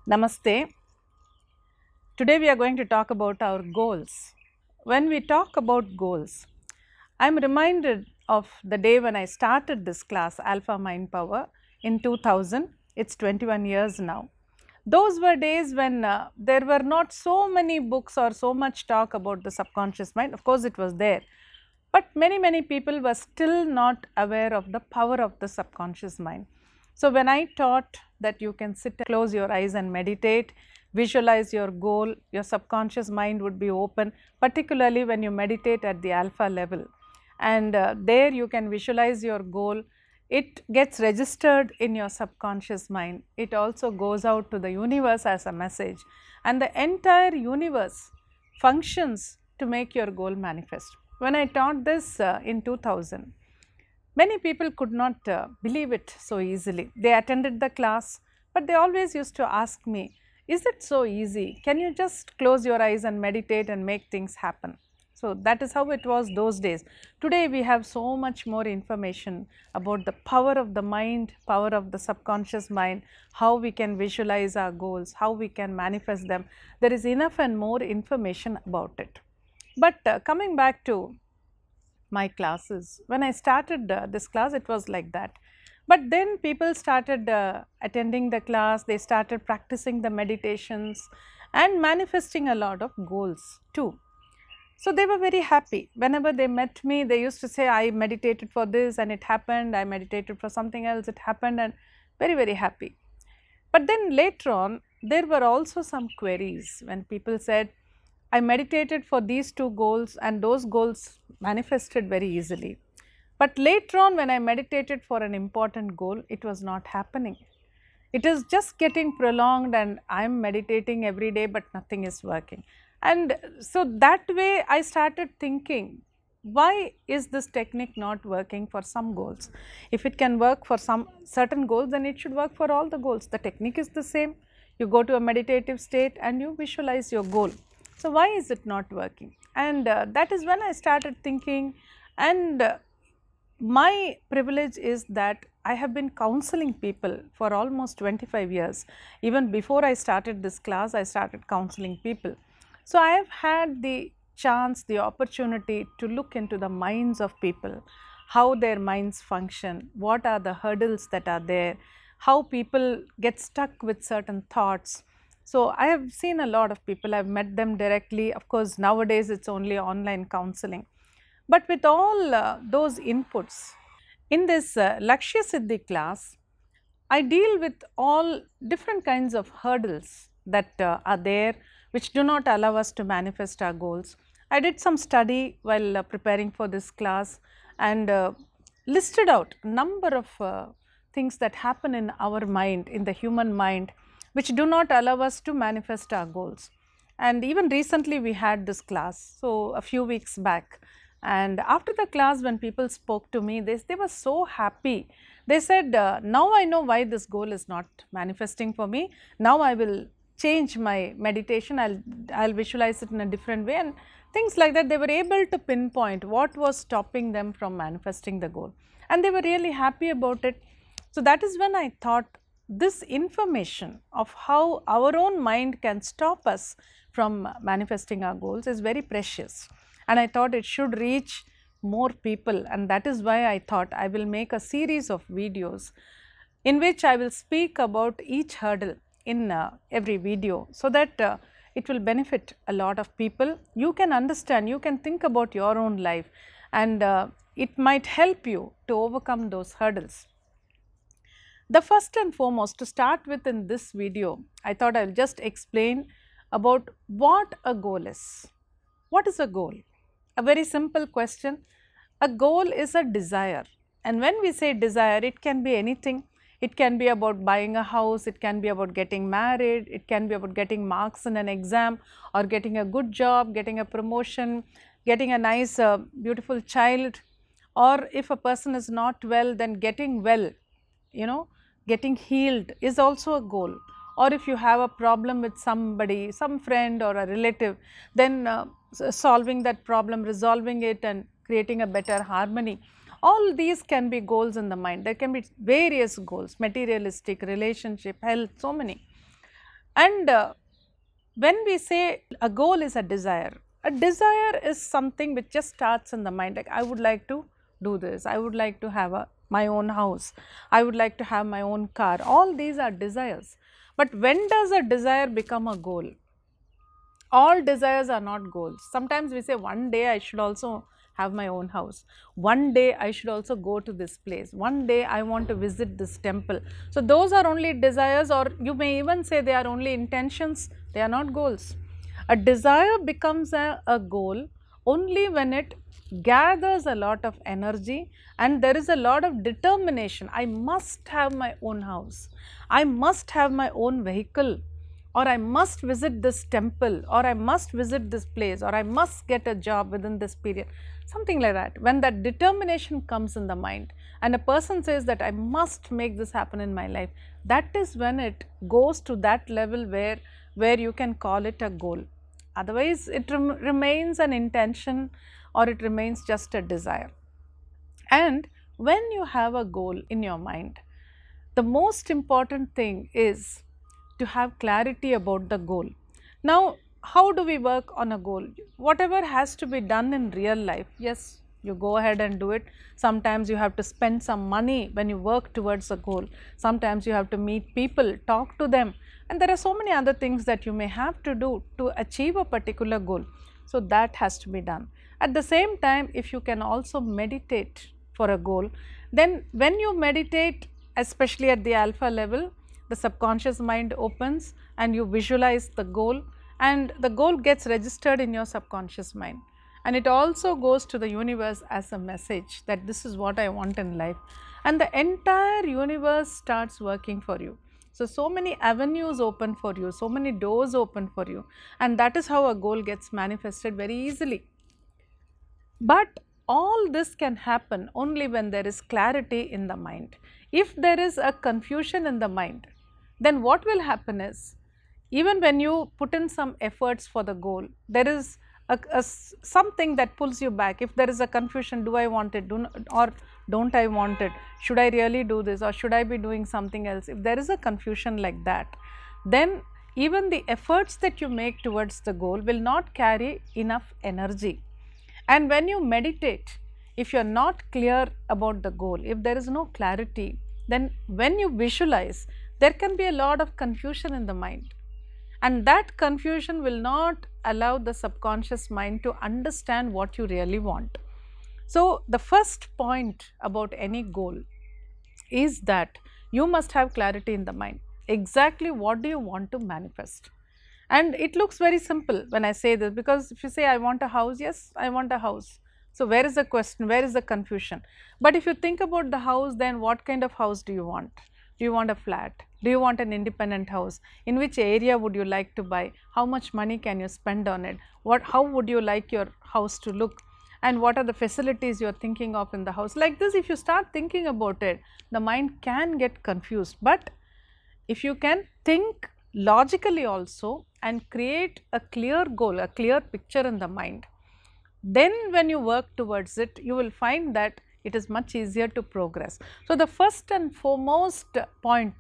Namaste. Today we are going to talk about our goals. When we talk about goals, I am reminded of the day when I started this class, Alpha Mind Power, in 2000. It's 21 years now. Those were days when there were not so many books or so much talk about the subconscious mind. Of course, it was there, but many people were still not aware of the power of the subconscious mind. So when I taught that you can sit, close your eyes and meditate, visualize your goal, your subconscious mind would be open, particularly when you meditate at the alpha level, and there you can visualize your goal. It gets registered in your subconscious mind. It also goes out to the universe as a message, and the entire universe functions to make your goal manifest. When I taught this in 2000, many people could not believe it so easily. They attended the class, but they always used to ask me, is it so easy? Can you just close your eyes and meditate and make things happen? So that is how it was those days. Today we have so much more information about the power of the mind, power of the subconscious mind, how we can visualize our goals, how we can manifest them. There is enough and more information about it. But coming back to my classes, when I started this class, it was like that. But then people started attending the class, they started practicing the meditations and manifesting a lot of goals too. So they were very happy. Whenever they met me, they used to say, I meditated for this and it happened, I meditated for something else, it happened, and very happy. But then later on, there were also some queries when people said, I meditated for these two goals and those goals manifested very easily. But later on, when I meditated for an important goal, it was not happening. It is just getting prolonged, and I am meditating every day, but nothing is working. And so that way I started thinking, why is this technique not working for some goals? If it can work for some certain goals, then it should work for all the goals. The technique is the same. You go to a meditative state and you visualize your goal. So why is it not working? And that is when I started thinking, and my privilege is that I have been counseling people for almost 25 years. Even before I started this class, I started counseling people. So I have had the chance, the opportunity to look into the minds of people, how their minds function, what are the hurdles that are there, how people get stuck with certain thoughts. So I have seen a lot of people, I have met them directly. Of course, nowadays it's only online counseling. But with all those inputs, in this Lakshya Siddhi class, I deal with all different kinds of hurdles that are there, which do not allow us to manifest our goals. I did some study while preparing for this class, and listed out a number of things that happen in our mind, in the human mind, which do not allow us to manifest our goals. And even recently we had this class, so a few weeks back. And after the class, when people spoke to me, they were so happy. They said, now I know why this goal is not manifesting for me. Now I will change my meditation, I'll visualize it in a different way, and things like that. They were able to pinpoint what was stopping them from manifesting the goal, and they were really happy about it. So that is when I thought, this information of how our own mind can stop us from manifesting our goals is very precious, and I thought it should reach more people. And that is why I thought I will make a series of videos in which I will speak about each hurdle in every video, so that it will benefit a lot of people. You can understand, you can think about your own life, and it might help you to overcome those hurdles. The first and foremost, to start with in this video, I thought I will just explain about what a goal is. What is a goal? A very simple question. A goal is a desire, and when we say desire, it can be anything. It can be about buying a house, it can be about getting married, it can be about getting marks in an exam, or getting a good job, getting a promotion, getting a nice beautiful child, or if a person is not well, then getting well, getting healed is also a goal. Or if you have a problem with somebody, some friend or a relative, then solving that problem, resolving it, and creating a better harmony. All these can be goals in the mind. There can be various goals, materialistic, relationship, health, so many. And when we say a goal is a desire is something which just starts in the mind, like I would like to do this, I would like to have my own house, I would like to have my own car, all these are desires. But when does a desire become a goal? All desires are not goals. Sometimes we say one day I should also have my own house, one day I should also go to this place, one day I want to visit this temple. So those are only desires, or you may even say they are only intentions, they are not goals. A desire becomes a goal only when it gathers a lot of energy and there is a lot of determination. I must have my own house, I must have my own vehicle, or I must visit this temple, or I must visit this place, or I must get a job within this period, something like that. When that determination comes in the mind and a person says that I must make this happen in my life, that is when it goes to that level where you can call it a goal. Otherwise, it remains an intention or it remains just a desire. And when you have a goal in your mind, the most important thing is to have clarity about the goal. Now, how do we work on a goal? Whatever has to be done in real life, yes, you go ahead and do it. Sometimes you have to spend some money when you work towards a goal. Sometimes you have to meet people, talk to them, and there are so many other things that you may have to do to achieve a particular goal. So that has to be done. At the same time, if you can also meditate for a goal, then when you meditate, especially at the alpha level, the subconscious mind opens and you visualize the goal, and the goal gets registered in your subconscious mind, and it also goes to the universe as a message that this is what I want in life, and the entire universe starts working for you. So many avenues open for you, so many doors open for you, and that is how a goal gets manifested very easily. But all this can happen only when there is clarity in the mind. If there is a confusion in the mind, then what will happen is, even when you put in some efforts for the goal, there is something that pulls you back. If there is a confusion, do I want it, or don't I want it, should I really do this, or should I be doing something else? If there is a confusion like that, then even the efforts that you make towards the goal will not carry enough energy. And when you meditate, if you are not clear about the goal, if there is no clarity, then when you visualize, there can be a lot of confusion in the mind, and that confusion will not allow the subconscious mind to understand what you really want. So the first point about any goal is that you must have clarity in the mind. Exactly what do you want to manifest? And it looks very simple when I say this, because if you say I want a house, yes, I want a house. So where is the question, where is the confusion? But if you think about the house, then what kind of house do you want? Do you want a flat? Do you want an independent house? In which area would you like to buy? How much money can you spend on it? How would you like your house to look? And what are the facilities you are thinking of in the house? Like this, if you start thinking about it, the mind can get confused. But if you can think logically also and create a clear goal, a clear picture in the mind, then when you work towards it, you will find that it is much easier to progress. So the first and foremost point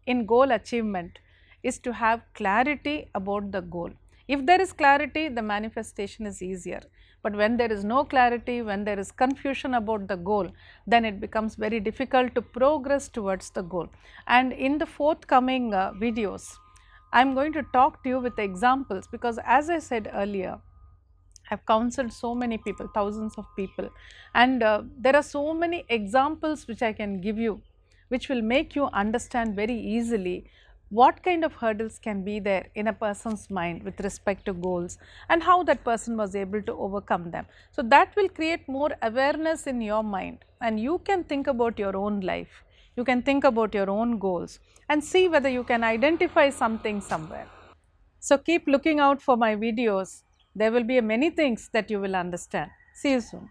in goal achievement is to have clarity about the goal. If there is clarity, the manifestation is easier. But when there is no clarity, when there is confusion about the goal, then it becomes very difficult to progress towards the goal. And in the forthcoming videos, I am going to talk to you with examples, because as I said earlier, I have counseled so many people, thousands of people, and there are so many examples which I can give you, which will make you understand very easily what kind of hurdles can be there in a person's mind with respect to goals and how that person was able to overcome them. So that will create more awareness in your mind, and you can think about your own life, you can think about your own goals and see whether you can identify something somewhere. So keep looking out for my videos. There will be many things that you will understand. See you soon.